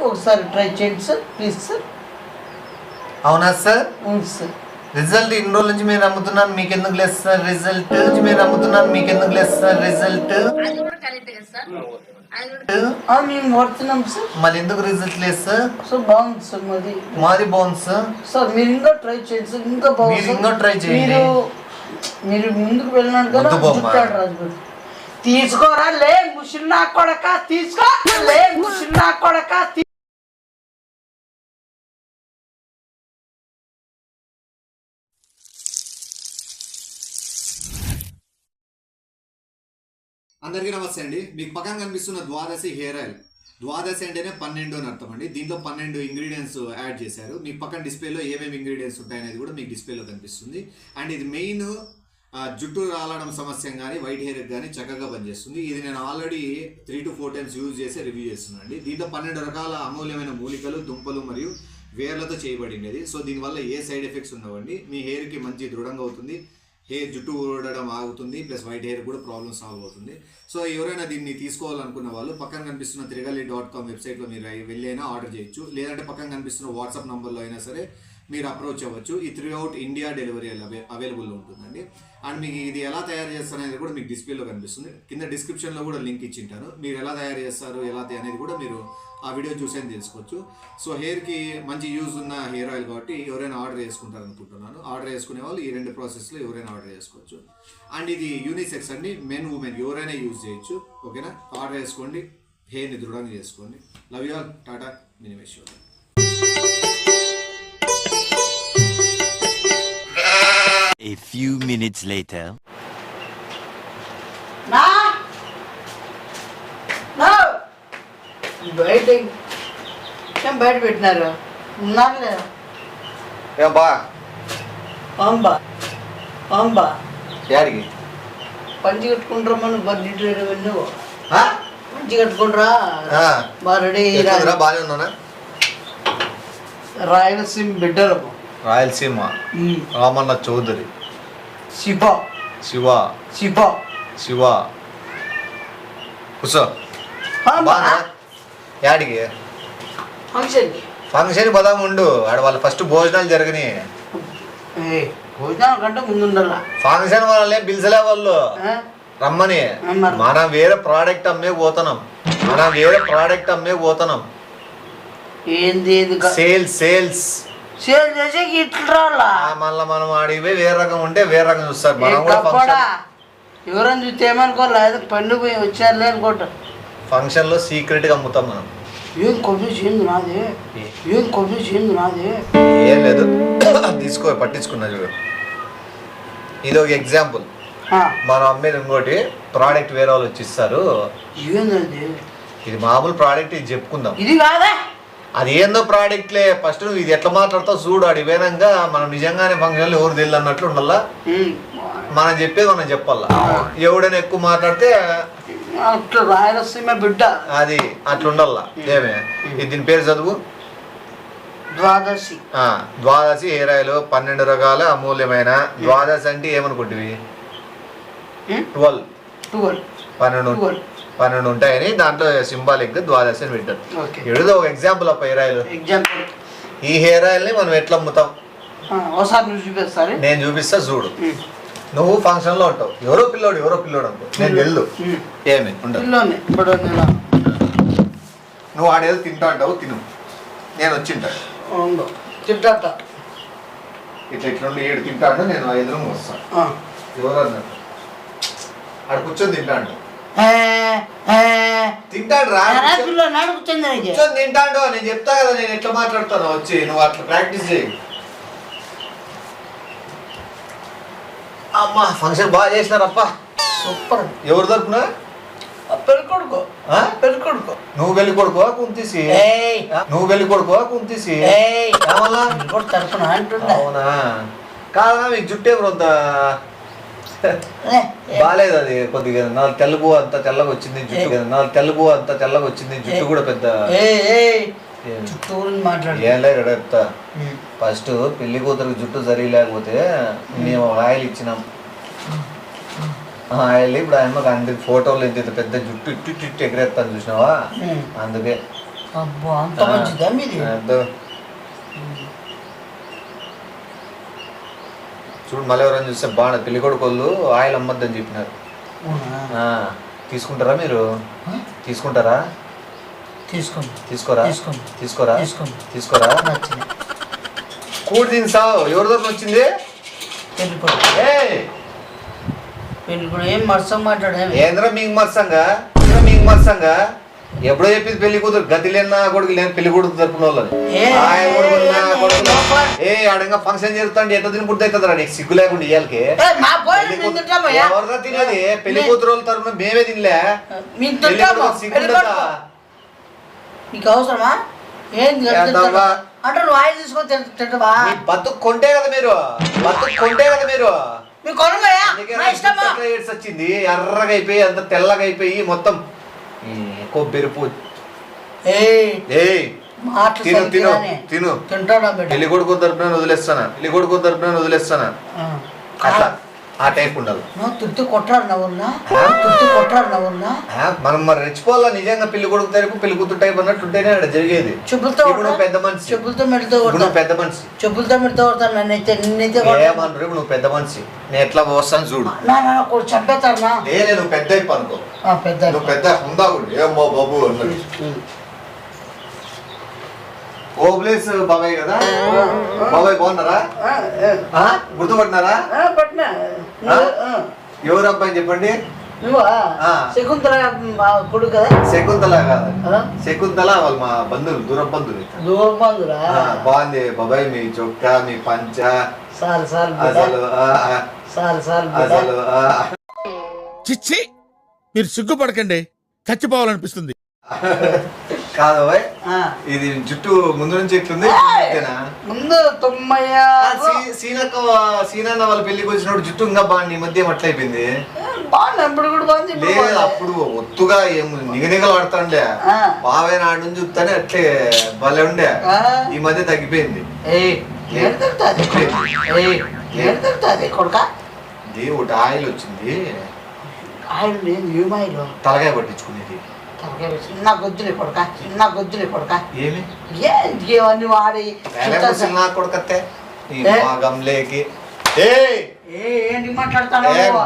ఒకసారి ట్రై చేయండి sir, please sir. అవునా సార్? అవును సార్. రిజల్ట్ ఇన్ని రోజుల నుంచి మీరు అమ్ముతున్నాను, మీకు ఎందుకు లేదు సార్ రిజల్ట్? మీరు అమ్ముతున్నాను, మీకు ఎందుకు లేదు సార్ రిజల్ట్? మేము వాడుతున్నాం సార్. మళ్ళీ ఎందుకు రిజల్ట్ లేదు సార్? సార్ బాగుంది సార్, మాది బాగుంది సార్. సార్ మీరు ఇంకా ట్రై చేయండి సార్, ఇంకా బాగుంది. మీరు ఇంకా ట్రై చేయండి. మీరు ముందుకు వెళ్ళినాడు కదా, రాజు తీసుకోరా లే ముషిన్నా కొడక, తీసుకో లే ముషిన్నా కొడక. అందరికీ నమస్తే అండి. మీకు పక్కన కనిపిస్తున్న ద్వాదశి హెయిర్ ఆయిల్. ద్వాదశి అంటేనే 12 అని అర్థం అండి. దీంట్లో 12 ఇంగ్రీడియంట్స్ యాడ్ చేశారు. మీకు పక్కన డిస్ప్లేలో ఏమేమి ఇంగ్రీడియంట్స్ ఉంటాయనేది కూడా మీకు డిస్ప్లేలో కనిపిస్తుంది. అండ్ ఇది మెయిన్ జుట్టు రాలడం సమస్య కానీ వైట్ హెయిర్ కానీ చక్కగా పనిచేస్తుంది. ఇది నేను ఆల్రెడీ 3 to 4 times యూజ్ చేసి రివ్యూ చేస్తున్నాను అండి. దీంట్లో 12 రకాల అమూల్యమైన మూలికలు, దుంపలు మరియు వేర్లతో చేయబడింది. సో దీనివల్ల ఏ సైడ్ ఎఫెక్ట్స్ ఉండవండి. మీ హెయిర్కి మంచి దృఢంగా అవుతుంది, హెయిర్ జుట్టు ఊడడం ఆగుతుంది, ప్లస్ వైట్ హెయిర్ కూడా ప్రాబ్లమ్ సాల్వ్ అవుతుంది. సో ఎవరైనా దీన్ని తీసుకోవాలనుకున్న వాళ్ళు పక్కన కనిపిస్తున్న tirgali.com వెబ్సైట్లో మీరు వెళ్ళైనా ఆర్డర్ చేయొచ్చు. లేదంటే పక్కన కనిపిస్తున్న వాట్సాప్ నెంబర్లో అయినా సరే మీరు అప్రోచ్ అవ్వచ్చు. ఈ త్రూఅవుట్ ఇండియా డెలివరీ అవైలబుల్లో ఉంటుందండి. అండ్ మీకు ఇది ఎలా తయారు చేస్తారనేది కూడా మీకు డిస్ప్లేలో కనిపిస్తుంది. కింద డిస్క్రిప్షన్లో కూడా లింక్ ఇచ్చింటాను. మీరు ఎలా తయారు చేస్తారు అనేది కూడా మీరు ఆ వీడియో చూసేది తెలుసుకోవచ్చు. సో హెయిర్కి మంచి యూజ్ ఉన్న హెయిర్ ఆయిల్ కాబట్టి ఎవరైనా ఆర్డర్ చేసుకుంటారు అనుకుంటున్నాను. ఆర్డర్ చేసుకునే వాళ్ళు ఈ 2 ప్రాసెస్లో ఎవరైనా ఆర్డర్ చేసుకోవచ్చు. అండ్ ఇది యూనిసెక్స్ అండి, మెన్ ఉమెన్ ఎవరైనా యూజ్ చేయొచ్చు. ఓకేనా? ఆర్డర్ చేసుకోండి, హెయిర్ని దృఢంగా చేసుకోండి. Love you all. Tata, Minimeshwar. A few minutes later. బయట పెట్టినారు ఉన్నారులే. యాడికి పంచి కట్టుకుంటారా మనం బడ్జెట్ నువ్వు పంచి కట్టుకుంటారా బాగా రెడీ. బాగానే ఉన్నానా? రాయలసీమ బిడ్డలు, రాయలసీమ రామన్న చౌదరి, శివ శివ శివ శివ కూర్చో. యాడికి ఫంక్షన్ పదాము ఉండు. ఆడ వాళ్ళు ఫస్ట్ భోజనాలు జరగని. భోజనాల కంటే ముందుండాల. ఫంక్షన్ వాళ్ళే పిలిచలే వాళ్ళు రమ్మని. మనం వేరే ప్రోడక్ట్ అమ్మే పోతున్నాం, ఏంది సేల్స్ సేల్స్ సేల్ చేసి ఇట్లా మళ్ళీ మనం ఆడికి పోయి వేరే రకం ఉంటే వేరే రకం చూస్తారు. మనం కూడా ఎవరైనా చూస్తే ఏమనుకోవాలి, పండుగ పోయి వచ్చారులే అనుకుంటారు. ఫంక్షన్ లో సీక్రెట్ గా అమ్ముతాం మనం. ఏం కొబ్బరి ఏంది నాది ఏం లేదు, తీసుకో పట్టించుకున్నా చూడు. ఇది ఒక ఎగ్జాంపుల్. మనం అమ్మేది ఇంకోటి ప్రోడక్ట్ వేరే వాళ్ళు వచ్చి ఇస్తారు. ఇది మామూలు ప్రోడక్ట్, ఇది చెప్పుకుందాం. ఇది కాదా? అది ఏందో ప్రోడక్ట్లే. ఫస్ట్ నువ్వు ఇది ఎట్లా మాట్లాడతావు చూడు. అడి పోయినాక మనం నిజంగానే ఫంక్షన్లో ఎవరు తెలియదు అన్నట్లు ఉండాలా. మనం చెప్పేది మనం చెప్పాలా. ఎవడైనా ఎక్కువ మాట్లాడితే రాయలసీమ బిడ్డ అది అట్లా ఉండాలా. ఏమే దీని పేరు చదువు. ద్వాదశి హెయిర్ ఆయిల్ 12 రకాల అమూల్యమైన. ద్వాదశి అంటే ఏమనుకుంటువి? 12 ఉంటాయని దాంట్లో సింబాలిక్ ద్వాదశి అని పెట్టారు. ఏదో ఒక ఎగ్జాంపుల్ ఆఫ్ హెయిర్ ఆయిల్. ఈ హెయిర్ ఆయిల్ ని మనం ఎట్లా అమ్ముతాం నేను చూపిస్తా చూడు. నువ్వు ఫంక్షన్ లో ఉంటావు, ఎవరో పిల్లోడు అనుకో, నేను వెళ్ళు. ఏమి ఉండదు, నువ్వు ఆడేదో తింటా అంటావు, తిను. నేను వచ్చింటాను ఇట్లా ఇట్లా 7 తింటాడు, నేను 5 రూమ్ వస్తాను. ఎవరు అన్నారు? ఆడ కూర్చొని తింటాడు. తింటాడు రా, కూర్చొని తింటాడు. నేను చెప్తా కదా నేను ఎట్లా మాట్లాడతాను. వచ్చి నువ్వు అట్లా ప్రాక్టీస్ చేయి. అమ్మా ఫంక్షన్ బాగా చేసినారప్ప, సూపర్. ఎవరు తరపున? పెళ్ళికొడుకు. నువ్వు వెళ్ళి కొడుకో కుంతీసి, తరపున అంటున్నా. అవునా? కాదా మీకు జుట్టు ఎవరు అంత బాగాలేదు. అది కొద్దిగా నాలుగు తెల్లబు అంత తెల్లగా వచ్చింది జుట్టు కూడా పెద్ద. ఏం లేదు చెప్తా. ఫస్ట్ పెళ్లి కూతురికి జుట్టు సరి లేకపోతే మేము ఆయిల్ ఇచ్చినాం. ఆయిల్ ఇప్పుడు ఆయనకు అందరికి ఫోటోలు ఎంత పెద్ద జుట్టు ఇట్టు ఎగరేస్తాను చూసినావా? అందుకే అబ్బా అంత మంచిదా మీది? చూడు మళ్ళీ ఎవరైనా చూస్తే బాగా పెళ్లి కొడుకోళ్ళు ఆయిల్ అమ్మద్దని చెప్పినారు. తీసుకుంటారా మీరు? తీసుకుంటారా? తీసుకోరా? తీసుకోరా? కూడి తినిసావు. ఎవరి దగ్గర వచ్చింది? పెళ్లి కూడా ఏం మర్సం మాట్లాడే ఏంద్రా మీకు మర్సంగా ఎప్పుడో చెప్పింది పెళ్లి కూతురు గతి లేనా కొడుకు లేని పెళ్లి కొడుకు తరపున వాళ్ళని ఆడంగా ఫంక్షన్ జరుగుతాండి ఎట్లా తిని బుద్ధి అవుతుందిరా నీకు సిగ్గు లేకుండా ఇయ్యాలకి. ఎవరిదా తినేది? పెళ్లి కూతురు వాళ్ళ తరపున మేమే తినలే. నీకు అవసరమా? అంటే నువ్వు ఆయిల్ తీసుకొని తింటావా? బతుకు కొంటే కదా మీరు వచ్చింది. ఎర్రగా అయిపోయి అంత తెల్లగా అయిపోయి మొత్తం కొబ్బరి పూ. తిను పెళ్లి కొడుకు తరపున వదిలేస్తానా అట్లా ఆ టైప్ ఉండాలి. మనం మరి రెచ్చిపోవాలా నిజంగా. పెళ్లి కొడుకు తరపు పెళ్లి కూతురు టైప్ అన్నట్టుంటేనే అక్కడ జరిగేది. పెద్ద మనిషి ఏమన్నారు? నువ్వు పెద్ద మనిషి, నేను ఎట్లా వస్తాను చూడు. నువ్వు పెద్ద అయిపో అనుకో. నువ్వు పెద్ద ఉందా కూడా ఏమో బాబు అన్నది. ఓబ్లేస్ బాబాయ్ కదా? బాబాయ్ బాగున్నారా? గుర్తుపట్టినారా? ఎవరు అబ్బాయి చెప్పండి. శకుంతల కొడుకు కదా? శకుంతల కాదు, శకుంతల వాళ్ళు మా బంధువులు, దూర బంధువులు. బాగుంది బాబాయ్ మీ చొక్కా మీ పంచ అసలు చిచ్చి మీరు సిగ్గుపడకండి, చచ్చిపోవాలనిపిస్తుంది. కాదు బాయ్, ఇది జుట్టు ముందు నుంచి ఎట్లుంది? ముందు సీనన్న వాళ్ళ పెళ్లికి వచ్చినప్పుడు జుట్టు ఇంకా బాగుంది. ఈ మధ్య అట్లా అయిపోయింది. లేదు అప్పుడు ఒత్తుగా ఏం నిగనిగలు ఆడుతాండే. బాబాయ్ నాడు నుంచి చూస్తానే అట్లే భలే ఉండే. ఈ మధ్య తగ్గిపోయింది. ఒకటి ఆయిల్ వచ్చింది, తలకాయ పట్టించుకునేది. గొద్దులే కొడక ఏమి వాడి కొడకత్తే గమ్లేకి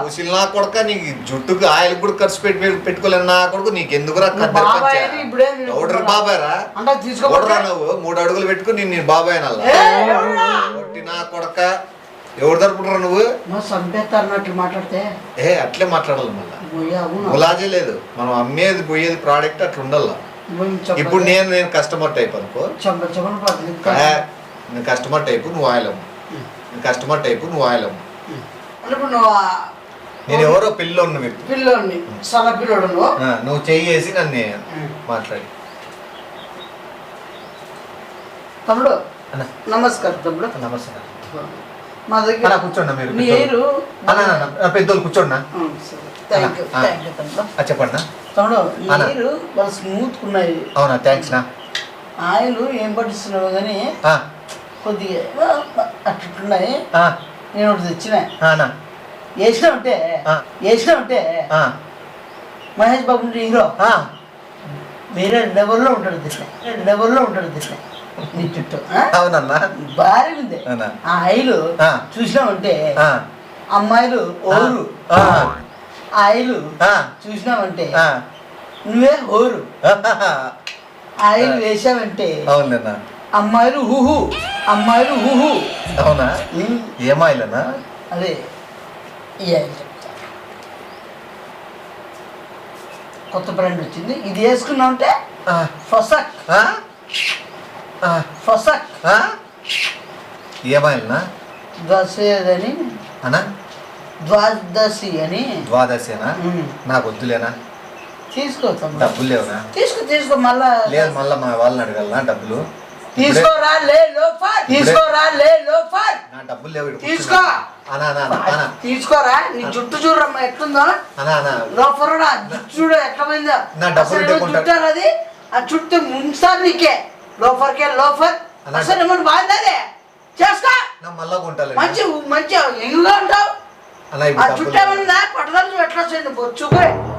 ముసిల్నా కొడక. నీకు జుట్టుకు ఆయిల్ కూడా ఖర్చు పెట్టుకోలేను నా కొడుకు. నీకు ఎందుకురా ఎవడ్రా బాబాయ్ రా? నువ్వు 3 అడుగులు పెట్టుకుని నేను బాబాయ్ నల్లా నా కొడక. ఎవరు తరపునరా నువ్వు? మాట్లాడితే అట్లే మాట్లాడాలి. మళ్ళీ ములాజే లేదు. మనం అమ్మేది పోయేది ప్రోడక్ట్ అట్లా ఉండాల. ఇప్పుడు నేను కస్టమర్ టైప్ అనుకో. నేను కస్టమర్ టైపు, నువ్వు ఆయిల్ అమ్ము. కస్టమర్ టైపు, నువ్వు ఆయిల్ అమ్ము. నేను ఎవరో పిల్లోడు, నువ్వు చెయ్యేసి నన్ను మాట్లాడి. తమ్ముడు నమస్కారం. తమ్ముడు నమస్కారం. మా దగ్గర కూర్చోండి. మీరు పెద్దోళ్ళు కూర్చోండి. చెప్పండి. తమ్ముడు మీరు వాళ్ళు స్మూత్ ఉన్నాయి. అవునా? థ్యాంక్స్ నా. ఆయిల్ ఏం పట్టిస్తున్నావు కానీ కొద్దిగా అట్లున్నాయి. నేను ఒకటి తెచ్చిన వేసినా ఉంటే మహేష్ బాబు హీరో వేరే లెవెల్లో ఉంటాడు దిట్ల నీ చుట్టూ. అవునన్నా భారీ ఉంది ఆ ఆయిల్. చూసినామంటే అమ్మాయిలు ఓరు, ఆయిల్ చూసినామంటే నువ్వే ఓరు. ఆయిల్ వేసావంటే అమ్మాయిలు హుహు. అవునా? ఏమాయిల్ అన్నా? అదే ఈ ఆయిల్ కొత్త బ్రాండ్ వచ్చింది. ఇది వేసుకున్నామంటే ఫసక్ ఏమాయిల్నా? ద్వాదశి అనా? ద్వాదశి నాకు వద్దులేనా? తీసుకో. డబ్బులు లేవునా? తీసుకో మళ్ళా. లేదు మళ్ళా మా వాళ్ళని అడగాలనా డబ్బులు? తీసుకోరా నా డబ్బులు లేవు. తీసుకోరా. నీ జుట్టు చూడమ్మా ఎట్లుందో. లోఫర్ జుట్టు చూడ ఎట్లా పోయిందో. నా డబ్బులు అది ఆ చుట్టూ ముంచారు నీకే. లోఫర్ అసలు ఏమన్నా బాగుంది అదే చేసుకో. మళ్ళా కొంటాలి. మంచి ఎంగుగా ఉంటావు. ఆ చుట్టూ ఏమన్నా పట్టదలు ఎట్లా వచ్చింది? బొచ్చు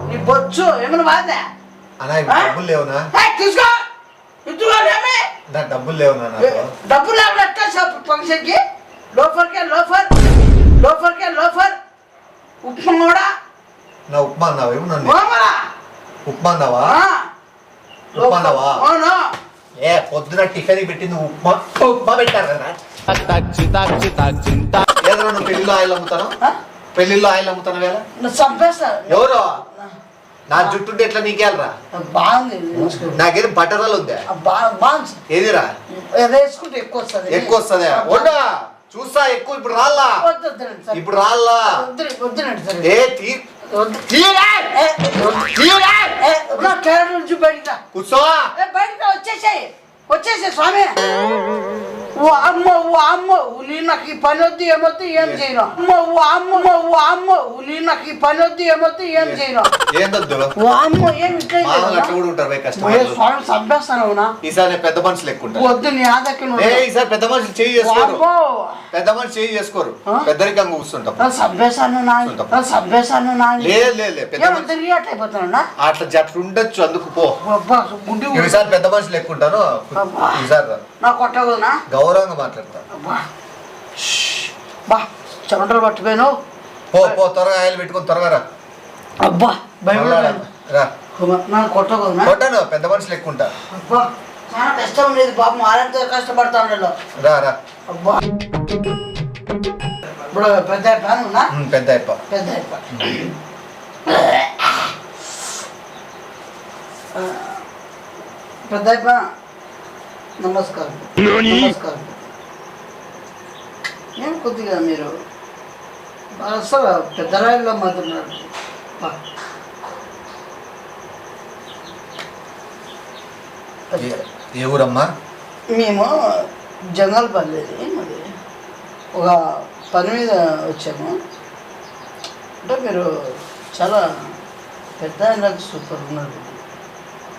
నీ బొచ్చు ఏమన్నా బాగుందా? డబ్బులు లేవునా? తీసుకో. ఇదిగోనేమి నాకు డబ్బులు లేవు నాకు డబ్బులు లేవట్ట ఫంక్షన్కి లోఫర్కే లోఫర్ ఉప్మా కూడా నా ఉప్మా అన్నావు ఏమి నన్ను ఓమరా ఉప్మా అన్నావా ఉప్మా అన్నావా ఏ పొద్దున టిఫిన్ పెట్టింది ఉప్మా పెట్టారు కదా ఏదో నువ్వు పెళ్లిలో ఆయిల్ అమ్ముతాను పెళ్లిలో ఆయిల్ అమ్ముతాను వేళ చంపేస్తా ఎవరు నా జుట్టుంటే ఎట్లా నీకేళ్ళరా బాగుంది నాకేది బట్టరాలు ఉందా బాగుంది ఏదిరా వేసుకుంటే ఎక్కువ వస్తుంది ఎక్కువ వస్తుందా ఉండా చూసా ఎక్కువ ఇప్పుడు రాళ్ళా ఇప్పుడు రాళ్ళా ఏ కూర్చో బయట వచ్చేసాయి స్వామి ఓ అమ్మ నీ నాకు ఈ పని వద్దు ఏమొద్దు ఏం చేయను అమ్మ నీ నాకు ఈ పని వద్దు ఏమొద్దు ఏం చేయను ఏందొద్దు ఓ అమ్మ ఏమి అట్లా కూడా ఉంటారు కష్టం స్వామి చంపేస్తాను ఈసారి పెద్ద మనుషులు ఎక్కువ వద్దు నీ ఆదకి ఈసారి పెద్ద మనుషులు చేయి చేసుకోరు పెద్ద మనుషులు చేయి చేసుకోరు పెద్దరికంగా కూర్చుంటాం చంపేశాను లేదు రియాక్ట్ అయిపోతాను అట్లా జట్లు ఉండొచ్చు అందుకు పో ఈసారి పెద్ద మనుషులు ఎక్కువ ఉంటాను ఈసారి నా కొట్టగునా గౌరవంగా మాట్లాడతాను బా చెమటలు పట్టిపోయాను పో త్వరగా ఆయిల్ పెట్టుకొని త్వరగా రా అబ్బా రా నాకు కొట్టగునా కొట్టాను పెద్ద మనుషులు ఎక్కువ ఉంటా అబ్బా చాలా కష్టం లేదు బాబు మారంతా కష్టపడతాను రా రా అబ్బా ఇప్పుడు పెద్ద అయిపోయాను పెద్ద అయిపో పెద్ద అయిపోయా నమస్కారం ఏం కొద్దిగా మీరు అసలు పెద్ద రాయిలో మాత్రం ఏ ఊరమ్మా మేము జంగల్పల్లిది మరి ఒక పని మీద వచ్చాము అంటే మీరు చాలా పెద్ద నాకు సూపర్ ఉన్నారు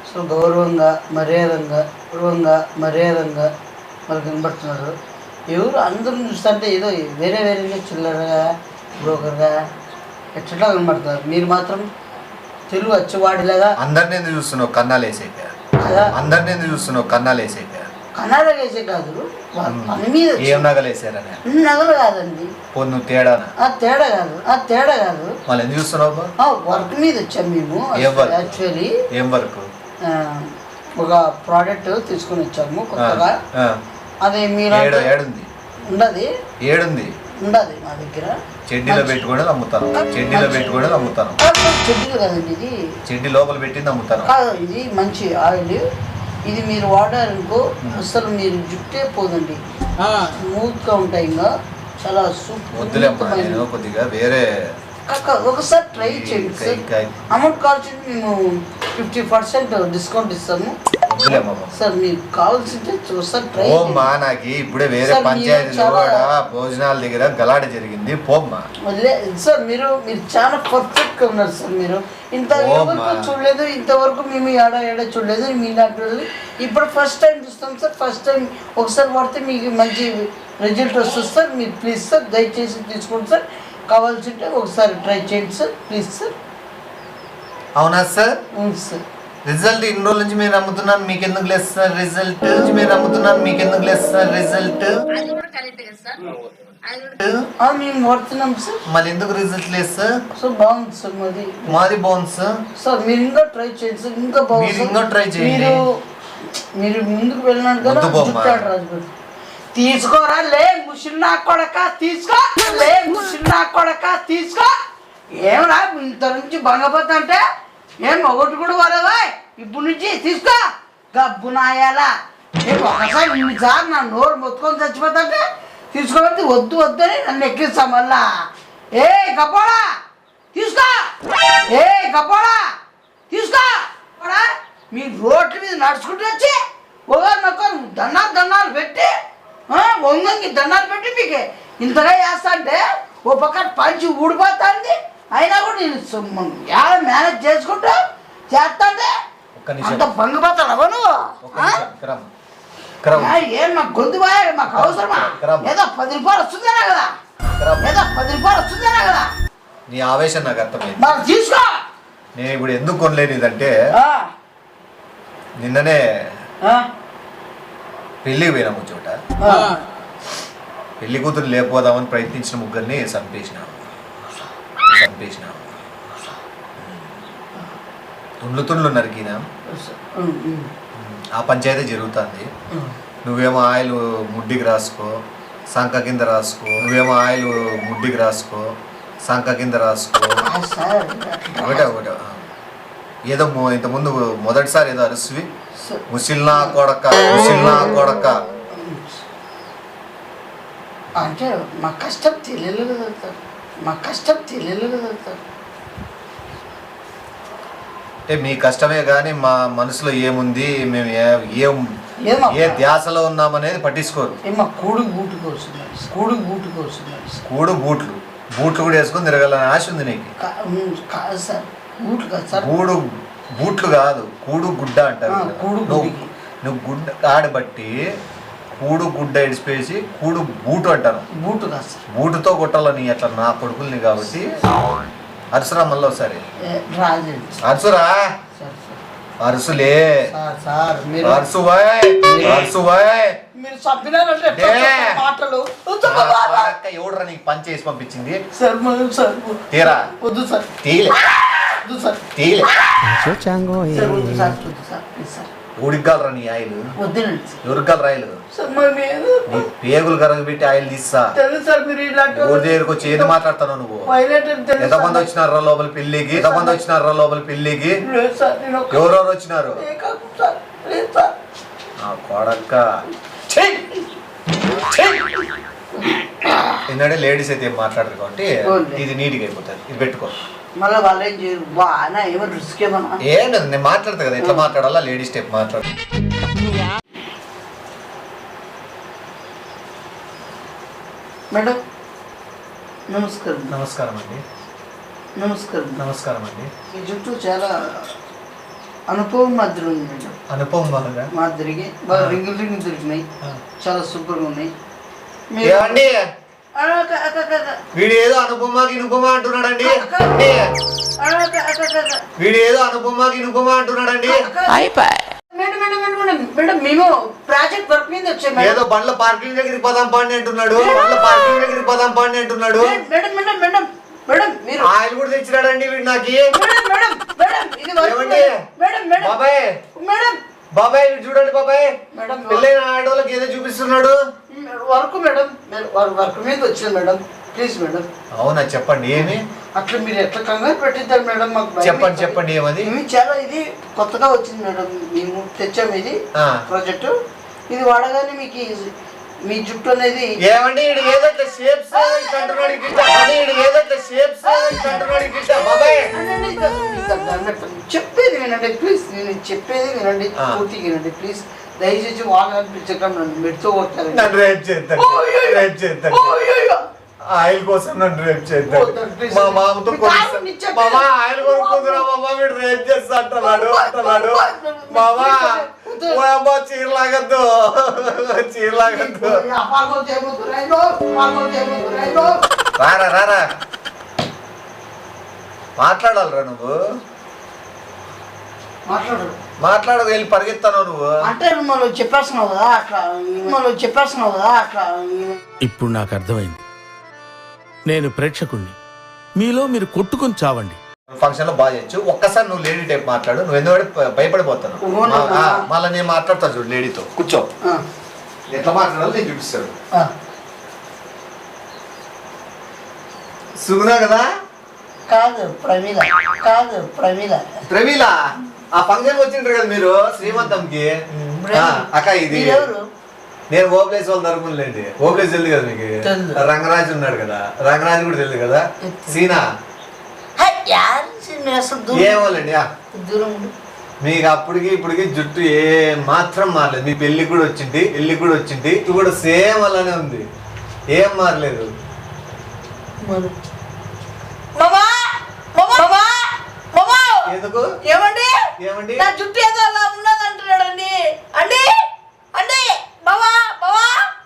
సో గౌరవంగా మర్యాదంగా వాళ్ళు కనబడుతున్నారు ఎవరు అందరూ చూస్తుంటే ఏదో వేరేగా చిల్లరగా బ్రోకర్గా ఎట్లా కనబడుతున్నారు మీరు మాత్రం తెలుగు వచ్చేవాడిలాగా అందరినీ చూస్తున్నావు కన్నాలు వేసేక కన్నాలు వేసే కాదు పని మీద ఏం నగలు వేసారని నగలు కాదండి నువ్వు తేడానా తేడా కాదు మళ్ళీ ఎందుకు చూస్తున్నావు వర్క్ మీద వచ్చాం మేము యాక్చువల్లీ ఏం వర్క్ ఒక ప్రోడక్ట్ తీసుకొని వచ్చాము కొత్తగా అది మీరు ఉండదు ఉండదు మా దగ్గర చెడ్డీలో పెట్టుకొని అమ్ముతాను చెడ్డీలు కాదండి ఇది చెడ్డీ లోపల పెట్టింది అమ్ముతాను కాదు ఇది మంచి ఆయిల్ ఇది మీరు వాడారనుకో అసలు మీరు జుట్టే పోదండి స్మూత్గా ఉంటాయి ఇంకా చాలా సూపర్ కొద్దిగా వేరే ఒకసారి ట్రై చేయండి సార్ అమౌంట్ కావాల్సింది మేము 50% డిస్కౌంట్ ఇస్తాము సార్ మీకు కావాల్సింటే ఒకసారి ట్రై నాకు ఇప్పుడే వేరే పంచాయతీలో కూడా భోజనాల దగ్గర గలాట జరిగింది పోమ్మా సార్ మీరు చాలా పర్ఫెక్ట్ గా ఉన్నారు సార్ మీరు చూడలేదు ఇంతవరకు మేము ఏడా చూడలేదు మీ దాంట్లో ఇప్పుడు ఫస్ట్ టైం చూస్తాం సార్ ఫస్ట్ టైం ఒకసారి వాడితే మీకు మంచి రిజల్ట్ వస్తుంది సార్ మీరు ప్లీజ్ సార్ దయచేసి తీసుకోండి సార్ కావాల్సింటే ఒకసారి ట్రై చేయండి సార్ ప్లీజ్ సార్ అవునా సార్ అవును సార్ రిజల్ట్ ఇన్ని రోజుల నుంచి మీరు అమ్ముతున్నాను మీకు ఎందుకు లేదు సార్ రిజల్ట్ మేము వాడుతున్నాం సార్ మళ్ళీ ఎందుకు రిజల్ట్ లేదు సార్ సో బాగుంది సార్ మాది బాగుంది సార్ సార్ మీరు ఇంకా ట్రై చేయండి సార్ ఇంకా బాగుంది ట్రై చేయండి మీరు ముందుకు వెళ్ళినాడు కదా తీసుకోరా లే ముషిన్నా కొడక తీసుకో ఏమరా ఇంత నుంచి బంగపోతా అంటే ఏం ఒకటి కూడా వరవా ఇప్పుడు నుంచి తీసుకో గబ్బు నాయాలా ఒకసారి ఇన్నిసార్లు నా నోరు మొత్తుకొని చచ్చిపోతుంటే తీసుకోబట్టి వద్దు అని నన్ను ఎక్కిస్తా మళ్ళా ఏ గబ్బోడా తీసుకో మీ రోడ్ల మీద నడుచుకుంటూ వచ్చి ఒకరినొకరు దండాలు పెట్టి వంగంగి దండాలు పెట్టి మీకు ఇంతగా చేస్తా అంటే ఓ పక్క పంచి ఊడిపోతుంది అయినా కూడా నేను మేనేజ్ చేసుకుంటూ చేస్తాంటే అంత భంగపోతాడు అవను ఏం మాకు గొంతు బాగా మాకు అవసరమా ఏదో 10 రూపాయలు వస్తుందేనా కదా నీ ఆవేశం నాకు అర్థమైంది మరి తీసుకో నేను ఇప్పుడు ఎందుకు కొనలేనిదంటే నిన్ననే పెళ్ళికి పోయినాము చోట పెళ్లి కూతురు లేకపోదామని ప్రయత్నించిన ముగ్గురిని చంపేసినాము తుండ్లు నరికినా. ఆ పంచాయతీ జరుగుతుంది. నువ్వేమో ఆయిల్ ముడ్డికి రాసుకో, సంక కింద రాసుకో. నువ్వేమో ఆయిల్ ముడ్డికి రాసుకో, సంక కింద రాసుకో. ఒకటే ఏదో ఇంతకుముందు మొదటిసారి ఏదో అరుసువి ముసిల్నా కొడక అంటే మా కష్టం తెలియలేదు కదా. అంటే మీ కష్టమే కానీ మా మనసులో ఏముంది, మేము ఏ ధ్యాసలో ఉన్నామనేది పట్టించుకోరు. కూడు బూట్లు కూడా వేసుకొని తిరగాలని ఆశ ఉంది నీకు. బూట్లు కాదు, కూడు గుడ్డ అంటారు. నువ్వు గుడ్డ ఆడబట్టి కూడు గుడ్డ ఇడిచిపేసి కూడు బూటు అంటాను. బూటుతో కొట్టాలని అట్లా నా కొడుకుల్ని. కాబట్టి అరుసురా మళ్ళీ ఒకసారి అరుసురా. అరుసులే ఎవడరా నీకు పని చేసి పంపించింది? తీరా ఉడిగ్గాలరా నీ ఆయిల్? ఎవరిగ్గాలరా ఆయిల్? నీ పేగులు కరగబెట్టి ఆయిల్ తీస్తా. ఊరి దగ్గరకు వచ్చి ఏది మాట్లాడతావు నువ్వు? ఎంతమంది వచ్చినారా లోపల పెళ్ళికి? ఎవరెవరు వచ్చినారు? కొడక్క ఎందుకంటే లేడీస్ అయితే ఏం మాట్లాడరు కాబట్టి ఇది నీట్గా అయిపోతుంది. ఇది పెట్టుకో. మళ్ళీ వాళ్ళు ఏం చేయరు. బాగా ఏమో రిస్క్ ఏమన్నా ఏంటది? నేను మాట్లాడతా కదా, ఎట్లా మాట్లాడాలా లేడీస్ టైప్ మాట్లాడు. మేడం నమస్కారం. నమస్కారం అండి. ఈ జుట్టు చాలా అనుభవం మాదిరి ఉంది మేడం. అనుభవం మాదిరికి బాగా రింగులు దొరికినాయి, చాలా సూపర్గా ఉన్నాయి. వీడు ఏదో అనుపమ అంటున్నాడండి. మేడం మేము ప్రాజెక్ట్ వర్క్ మీద వచ్చాము. ఏదో బండ్ల పార్కింగ్ దగ్గర పదాం పాండి అంటున్నాడు. మేడం మీరు ఆయిల్ కూడా తెచ్చినాడండి వీడు నాకు. బాబాయ్ చూడండి బాబాయ్, పెళ్ళైన ఆడవాళ్ళకి ఏదో చూపిస్తున్నాడు. వర్క్ మేడం, వర్క్ మీద వచ్చాను మేడం. Please madam. అవునా చెప్పండి ఏమి? అట్లా మీరు ఎట్లా కంగారు పెట్టిద్దారు మేడం? మాకు చెప్పండి ఏమది? చాలా ఇది కొత్తగా వచ్చింది మేడం, మేము తెచ్చాము ఇది ప్రాజెక్టు. ఇది వాడగానే మీకు మీ జుట్టు అనేది ఏమండి చెప్పేది వినండి ప్లీజ్. నేను చెప్పేది వినండి, పూర్తిగా వినండి ప్లీజ్. దయచేసి వాళ్ళు అనిపించకుండా మెడితో కొట్టారు. ఆయిల్ కోసం నన్ను రేప్ చేద్దాం. మా మామతో మామా ఆయిల్ కొనుక్కుందిరా మామా, వీడు రేప్ చేస్తా అంటున్నాడు. మామా చీరలాగద్దు. రారా మాట్లాడాలరా నువ్వు. మాట్లాడదు వెళ్ళి పరిగెత్తాను నువ్వు. అంటే మనం చెప్పేస్తున్నావు కదా అట్లా. ఇప్పుడు నాకు అర్థమైంది. నేను ప్రేక్షకుణ్ణి, మీలో మీరు కొట్టుకొని చావండి. ఫంక్షన్ లో బాగా చేయొచ్చు. ఒక్కసారి నువ్వు లేడీ టైప్ మాట్లాడు. నువ్వు ఎందుకంటే భయపడిపోతాను. మళ్ళీ నేను మాట్లాడతాను చూడు లేడీతో. కూర్చో, ఎట్లా మాట్లాడాలో నేను చూపిస్తాను. సుగునా కదా? కాదు ప్రమీల. ఆ ఫంక్షన్ వచ్చింటారు కదా మీరు శ్రీమంతంకి. అక్క ఇది నేను ఓబ్లేస్ వాళ్ళ తరపులేండి. ఓబ్లేస్ తెలియదు కదా మీకు? రంగరాజు ఉన్నాడు కదా, రంగరాజు కూడా తెలియదు కదా. సీనా ఏమోలేండి. మీకు అప్పటికి ఇప్పటికి జుట్టు ఏ మాత్రం మారలేదు. మీ పెళ్లికి కూడా వచ్చింది, ఇది కూడా సేమ్ అలానే ఉంది, ఏం మారలేదు. ఎందుకు ఏమండి ఏమండి జుట్టు ఏదో అలా ఉన్నది అంటున్నాడండి. అండి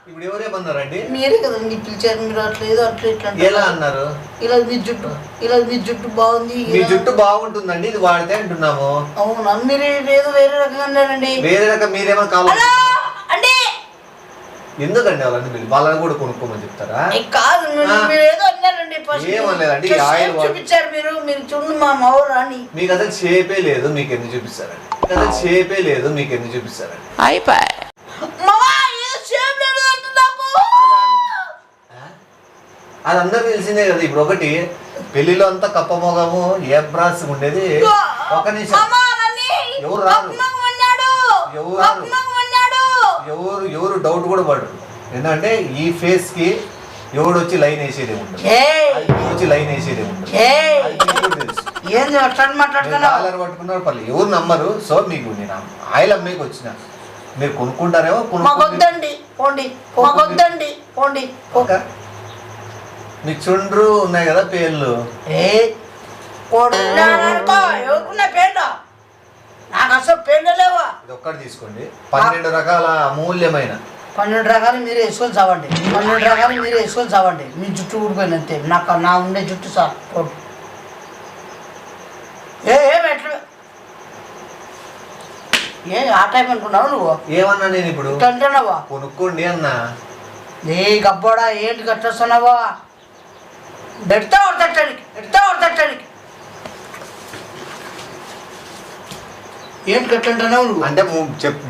ఇప్పుడు ఎవరే ఏమన్నారండి? మీరే కదండి పిలిచారు, మీరు అట్లా ఏదో అట్లా ఇట్లా ఎలా అన్నారు? ఇలా మీ జుట్టు బాగుంది. మీ జుట్టు బాగుంటుందండి, ఇది వాడితే అంటున్నాము. అవునా, మీరు ఏదో వేరే రకంగా అన్నారండి. వేరే రకం మీరేమో కావాలి అంటే ఎందుకండి వాళ్ళని మీరు వాళ్ళని కూడా కొనుక్కోమని చెప్తారా? కాదు, మీరు ఏదో అన్నారండి. ఏమలేదండి, ఆయిల్ చూపించారు మీరు చూడండి మా మావురు అని. మీకు అసలు షేపే లేదు, మీకు ఎందుకు చూపిస్తారండి? అసలు షేపే లేదు, మీకు ఎందుకు చూపిస్తారండి? అయిపోయి అది అందరికి తెలిసిందే కదా. ఇప్పుడు ఒకటి పెళ్లిలో అంతా కప్ప మొగము ఏ బ్రాస్ ఉండేది. ఒక నిమిషం, ఎవరు రారు, ఎవరు డౌట్ కూడా పడరు. ఎందుకంటే ఈ ఫేస్ కి ఎవడు వచ్చి లైన్ వేసేది ఉంటుంది, వచ్చి లైన్ వేసేది ఉంటుంది. డాలర్ పట్టుకున్నారు పర్లేదు, ఎవరు నమ్మరు. సో మీకు నేను ఆయిల్ అమ్మేకి వచ్చిన, మీరు కొనుక్కుంటారేమో కొనుక్కోండి. మీకు చుండ్రు ఉన్నాయి కదా పేర్లు. నాకు అసలు పేర్లు లేవా? ఇది ఒక్కటి తీసుకోండి. 12 రకాల అమూల్యమైన 12 రకాలు మీరు వేసుకొని చావండి. 12 రకాలు మీరు వేసుకొని చావండి. మీ జుట్టు ఊడిపోయింది అంతే. నా ఉండే జుట్టు సార్ ఆ టైం అనుకున్నావు నువ్వు? ఏమన్నా నేను ఇప్పుడు అంటున్నావా? కొనుక్కోండి అన్నా. ఏ గబ్బోడా ఏంటి కట్టేస్తున్నావా? ఎడతా తట్టడానికి ఏంటి కట్టంటున్నావు నువ్వు? అంటే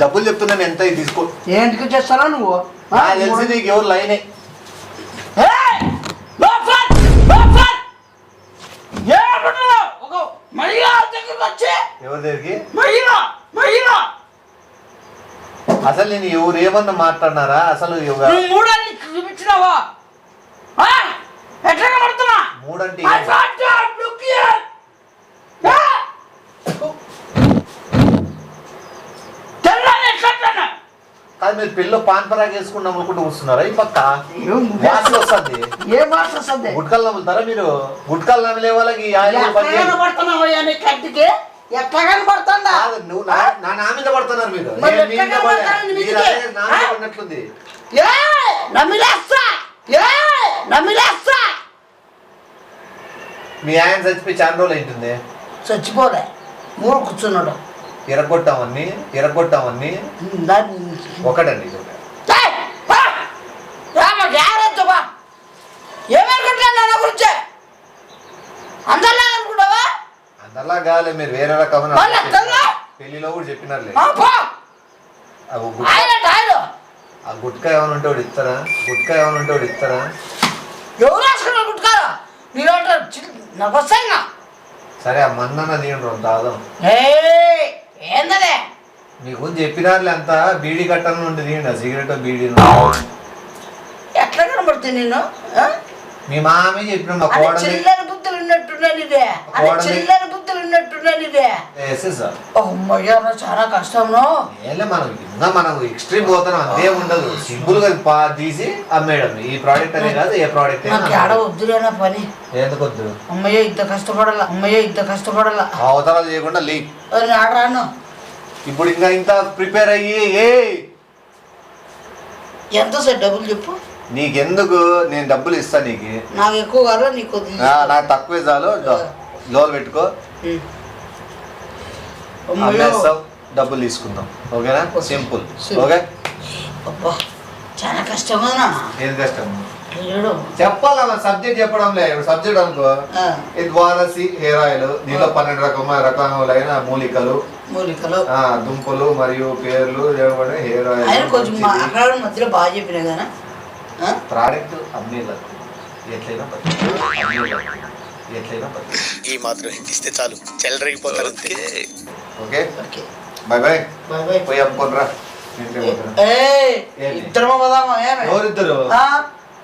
డబ్బులు చెప్తున్నాను, ఎంత తీసుకో. ఏంటికి చేస్తానా నువ్వు? తెలిసి నీకు ఎవరు లైనే. ఎవరి దగ్గరికి? అసలు నేను ఎవరు ఏమన్నా మాట్లాడినారా? అసలు చూపించినావా? మూడంటే కాదు, మీరు పిల్లలు పాన్ పరాగ్ వేసుకున్నాం అనుకుంటూ కూర్చున్నారా? ఈ పక్క వాసన వస్తుంది. ఏ వాసన వస్తుంది? గుట్కాలు నమ్ముతారా మీరు? గుట్కాలు నమ్మలే వాళ్ళకి కట్టికి ఎట్లా కనబడుతుందా? నువ్వు నా మీద పడుతున్నారు మీరు. పడినట్లుంది. మీ ఆయన చచ్చిపోయి చాలా రోజులు ఏంటుంది? చచ్చిపోలే, మూడు కూర్చున్నాడు. ఎరగొట్టామని ఒకటండి. అందరిలా కాలే, మీరు వేరే రకమైన పెళ్లిలో కూడా చెప్పినారులే. ఆ గుట్కా ఏమైనా ఉంటే వాడు ఇస్తారా? ఎవరు రాసుకున్నారు గుట్కారా? నాకు వస్తాయినా. సరే, ఆ మందన్న తీయండి దాదాం. ఏందదే మీకు చెప్పినారులే, అంతా బీడీ కట్టను ఉండి తీయండి. ఆ సిగరెట్ బీడీ ఎట్లా కనబడుతుంది నేను? మీ మామే చెప్పిన మా కోడలి చిల్లర బుద్ధులు ఉన్నట్టున్నాను ఇదే. చాలా కష్టం. మనం ఎక్స్ట్రీమ్ పోతున్నాం, అంతే ఉండదు. సింపుల్ గా తీసి అమ్మేయడం. ఈ ప్రోడక్ట్ అనే కాదు, ఏ ప్రోడక్ట్ వద్దులేనా పని? ఎందుకు వద్దు? అమ్మయ్య ఇంత కష్టపడాల అవతరాలు చేయకుండా లీ ఆడరాను. ఇప్పుడు ఇంకా ఇంత ప్రిపేర్ అయ్యి ఎంత సార్ డబ్బులు చెప్పు? నీకెందుకు, నేను డబ్బులు ఇస్తా. నీకు నాకు ఎక్కువ కాదు, నీకు నాకు తక్కువే చాలు. లోన్ పెట్టుకో, డబ్బులు తీసుకుందాం. ఓకేనా? సింపుల్. ఓకే. చాలా కష్టం కదా. ఏది కష్టం చెప్పాలా? సబ్జెక్ట్ చెప్పడం లేదు. సబ్జెక్ట్ అనుకో, ఇది ద్వాదశి హెయిర్ ఆయిల్. దీంట్లో 12 రకములైన మూలికలు, దుంపలు మరియు పేర్లు హెయిర్ ఆయిల్. మధ్యలో బాగా చెప్పినా కదా. ప్రోడక్ట్ అమ్మేలకు ఎట్లయినా ఈ మాత్రం ఇస్తే చాలు, చెల్లరగిపోతారు. Okay, bye bye. పోయి అమ్ముకోనరా. ఎవరిద్దరు?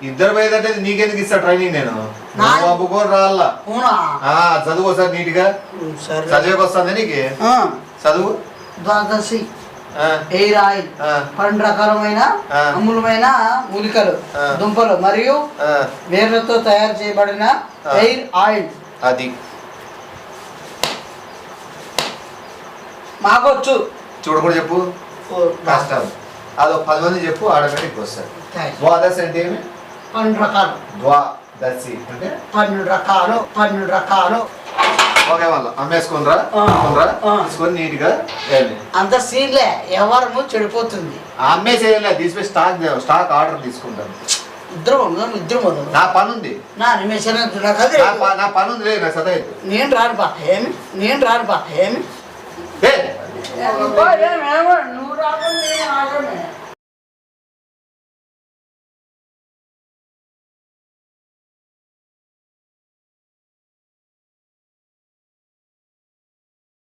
ఇద్దరు పోయేదంటే నీకెందుకు ఇస్తా ట్రైనింగ్? నేను అమ్ముకోని రాళ్ళ చదువు సార్ నీట్ గా చదివేకి వస్తుంది నీకు. చదువు ద్వాదశి హెయిర్ ఆయిల్ 12 రకాలమైన అమూలమైన మూలికలు, దుంపలు మరియు వేర్లతో తయారు చేయబడిన హెయిర్ ఆయిల్. అది మాకొచ్చు. చూడకూడదు చెప్పు. కష్టం. అదో 10 మంది చెప్పు, ఆటోమేటిక్ వస్తారు. Thanks. ద్వాదశి అంటే ఏమి? 12 రకాలు. ద్వాదశి అంటే 12 రకాలు. 12 రకాలు. ఓకే, వాళ్ళు అమ్మేసుకునిరా, తీసుకొని నీట్గా వెళ్ళి. అంత సీన్లే ఎవరము చెడిపోతుంది. అమ్మేసేయాలి, తీసిపోయి స్టాక్ ఆర్డర్ తీసుకుంటాను. ఇద్దరు మొదలు నా పని ఉంది, నా నిమిషం నా పని ఉంది. నా సదా నేను రాను పా ఏమి, నేను రాను పా ఏమి. ఏ నువ్వు రాకుండా